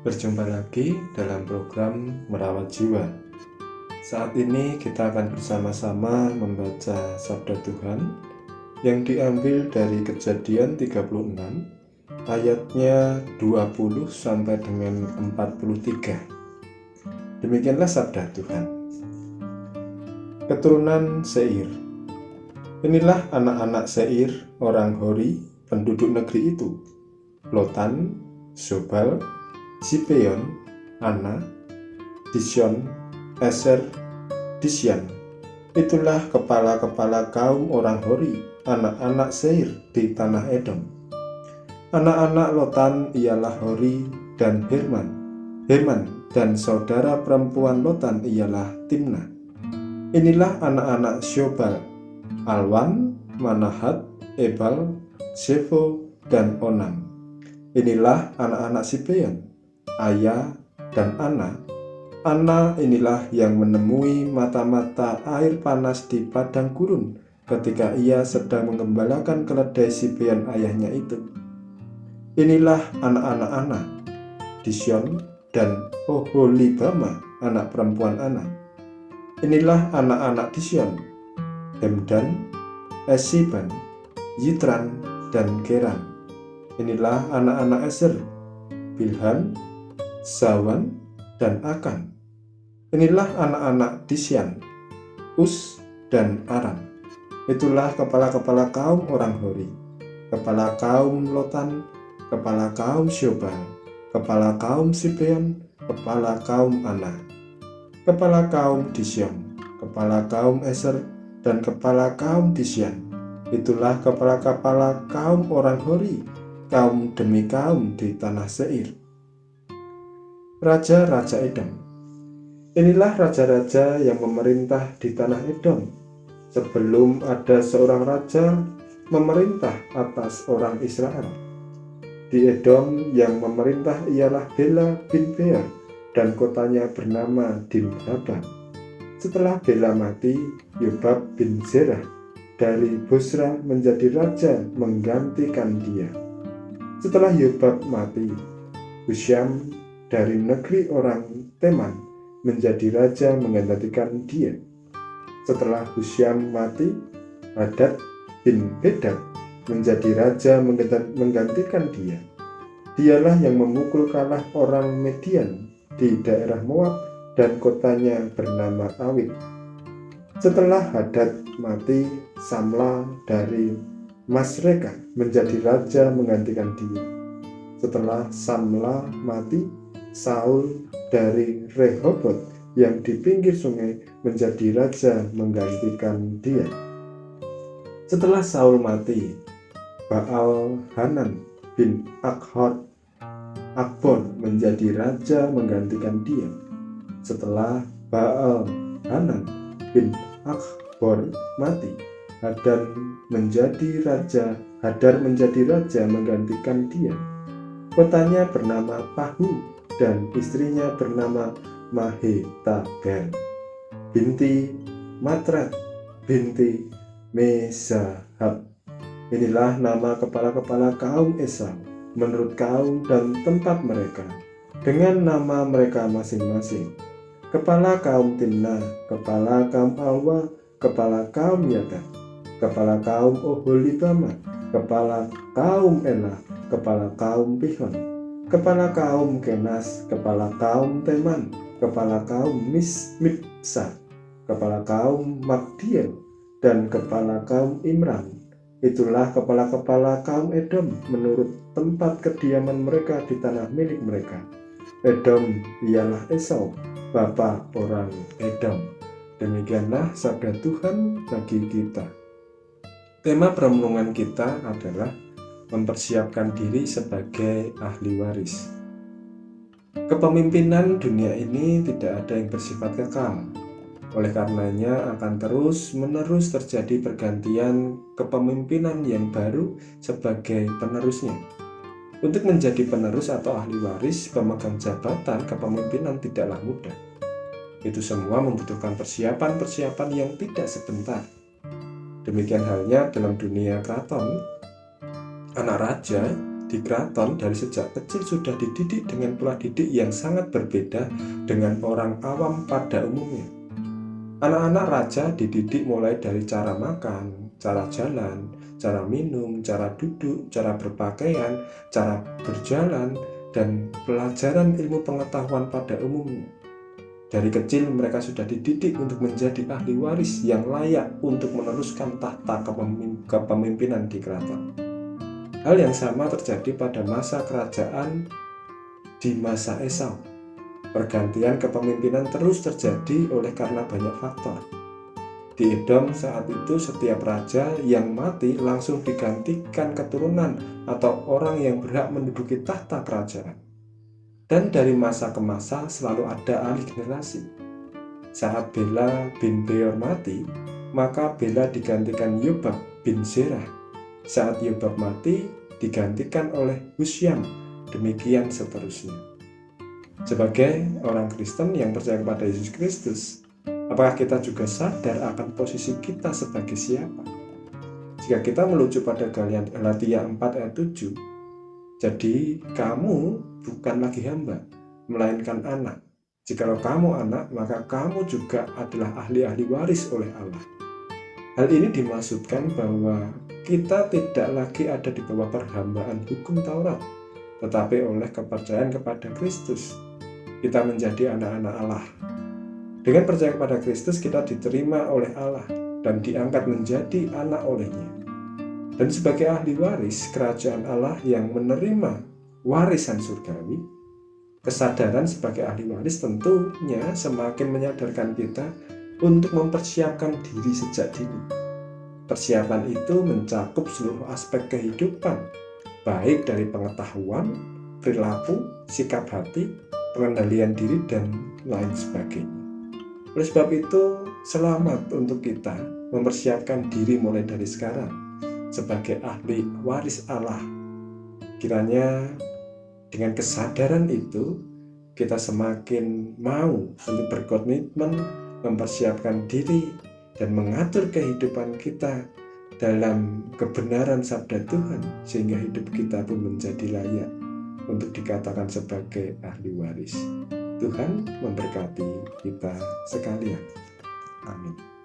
Berjumpa lagi dalam program Merawat Jiwa. Saat ini kita akan bersama-sama membaca Sabda Tuhan yang diambil dari Kejadian 36 ayatnya 20 sampai dengan 43. Demikianlah Sabda Tuhan. Keturunan Seir. Inilah anak-anak Seir, orang Hori, penduduk negeri itu: Lotan, Sobal, Sibeon, Ana, Dishon, Eser, Disyan. Itulah kepala-kepala kaum orang Hori, anak-anak Seir di tanah Edom. Anak-anak Lotan ialah Hori dan Heman, dan saudara perempuan Lotan ialah Timna. Inilah anak-anak Sobal: Alwan, Manahat, Ebal, Zefo, dan Onam. Inilah anak-anak Sibeon: Aya dan Ana. Ana inilah yang menemui mata-mata air panas di padang gurun ketika ia sedang mengembalakan keledai Sibeon ayahnya itu. Inilah anak-anak Ana: Dishon dan Oholibama, anak perempuan Ana. Inilah anak-anak Dishon: Hemdan, Esiban, Yitran, dan Geran. Inilah anak-anak Eser: Bilhan, Zawan, dan Akan. Inilah anak-anak Disyan: Us dan Aram. Itulah kepala-kepala kaum orang Hori, kepala kaum Lotan, kepala kaum Sobal, kepala kaum Sibeon, kepala kaum Ana, kepala kaum Dishon, kepala kaum Eser, dan kepala kaum Disyan. Itulah kepala-kepala kaum orang Hori, kaum demi kaum di tanah Seir. Raja-raja Edom. Inilah raja-raja yang memerintah di tanah Edom sebelum ada seorang raja memerintah atas orang Israel. Di Edom yang memerintah ialah Bela bin Beor, dan kotanya bernama Dinhaba. Setelah Bela mati, Yobab bin Zerah dari Bosra menjadi raja menggantikan dia. Setelah Yobab mati, Husyam dari negeri orang Teman menjadi raja menggantikan dia. Setelah Husyam mati, Hadad bin Bedad menjadi raja menggantikan dia. Dialah yang memukul kalah orang Median di daerah Moab, dan kotanya bernama Awit. Setelah Hadad mati, Samla dari Masreka menjadi raja menggantikan dia. Setelah Samla mati, Saul dari Rehobot yang di pinggir sungai menjadi raja menggantikan dia. Setelah Saul mati, Baal Hanan bin Akbor menjadi raja menggantikan dia. Setelah Baal Hanan bin Akbor mati, Hadar menjadi raja menggantikan dia. Kotanya bernama Pahu, dan istrinya bernama Mahetabel binti Matred binti Mezahab. Inilah nama kepala-kepala kaum Esau menurut kaum dan tempat mereka, dengan nama mereka masing-masing: kepala kaum Timna, kepala kaum Alwa, kepala kaum Yada, kepala kaum Oholibama, kepala kaum Elah, kepala kaum Pihon, kepala kaum Kenas, kepala kaum Teman, kepala kaum Mipsa, kepala kaum Magdiel, dan kepala kaum Imran. Itulah kepala-kepala kaum Edom menurut tempat kediaman mereka di tanah milik mereka. Edom ialah Esau, bapa orang Edom. Demikianlah sabda Tuhan bagi kita. Tema perenungan kita adalah mempersiapkan diri sebagai ahli waris. Kepemimpinan dunia ini tidak ada yang bersifat kekal. Oleh karenanya akan terus-menerus terjadi pergantian kepemimpinan yang baru sebagai penerusnya. Untuk menjadi penerus atau ahli waris pemegang jabatan kepemimpinan tidaklah mudah. Itu semua membutuhkan persiapan-persiapan yang tidak sebentar. Demikian halnya dalam dunia keraton. Anak raja di keraton dari sejak kecil sudah dididik dengan pola didik yang sangat berbeda dengan orang awam pada umumnya. Anak-anak raja dididik mulai dari cara makan, cara jalan, cara minum, cara duduk, cara berpakaian, cara berjalan, dan pelajaran ilmu pengetahuan pada umumnya. Dari kecil mereka sudah dididik untuk menjadi ahli waris yang layak untuk meneruskan tahta kepemimpinan di keraton. Hal yang sama terjadi pada masa kerajaan di masa Esau. Pergantian kepemimpinan terus terjadi oleh karena banyak faktor. Di Edom saat itu setiap raja yang mati langsung digantikan keturunan atau orang yang berhak menduduki tahta kerajaan. Dan dari masa ke masa selalu ada alih generasi. Saat Bela bin Beor mati, maka Bela digantikan Yobab bin Zerah. Saat Yobab mati, digantikan oleh Husyam. Demikian seterusnya. Sebagai orang Kristen yang percaya kepada Yesus Kristus, apakah kita juga sadar akan posisi kita sebagai siapa? Jika kita merujuk pada Galatia 4 ayat 7, jadi kamu bukan lagi hamba, melainkan anak. Jikalau kamu anak, maka kamu juga adalah ahli-ahli waris oleh Allah. Hal ini dimaksudkan bahwa kita tidak lagi ada di bawah perhambaan hukum Taurat, tetapi oleh kepercayaan kepada Kristus, kita menjadi anak-anak Allah. Dengan percaya kepada Kristus, kita diterima oleh Allah dan diangkat menjadi anak olehnya. Dan sebagai ahli waris kerajaan Allah yang menerima warisan surgawi, kesadaran sebagai ahli waris tentunya semakin menyadarkan kita untuk mempersiapkan diri sejak dini. Persiapan itu mencakup seluruh aspek kehidupan, baik dari pengetahuan, perilaku, sikap hati, pengendalian diri, dan lain sebagainya. Oleh sebab itu, selamat untuk kita mempersiapkan diri mulai dari sekarang sebagai ahli waris Allah. Kiranya dengan kesadaran itu kita semakin mau untuk berkomitmen mempersiapkan diri dan mengatur kehidupan kita dalam kebenaran sabda Tuhan, sehingga hidup kita pun menjadi layak untuk dikatakan sebagai ahli waris. Tuhan memberkati kita sekalian. Amin.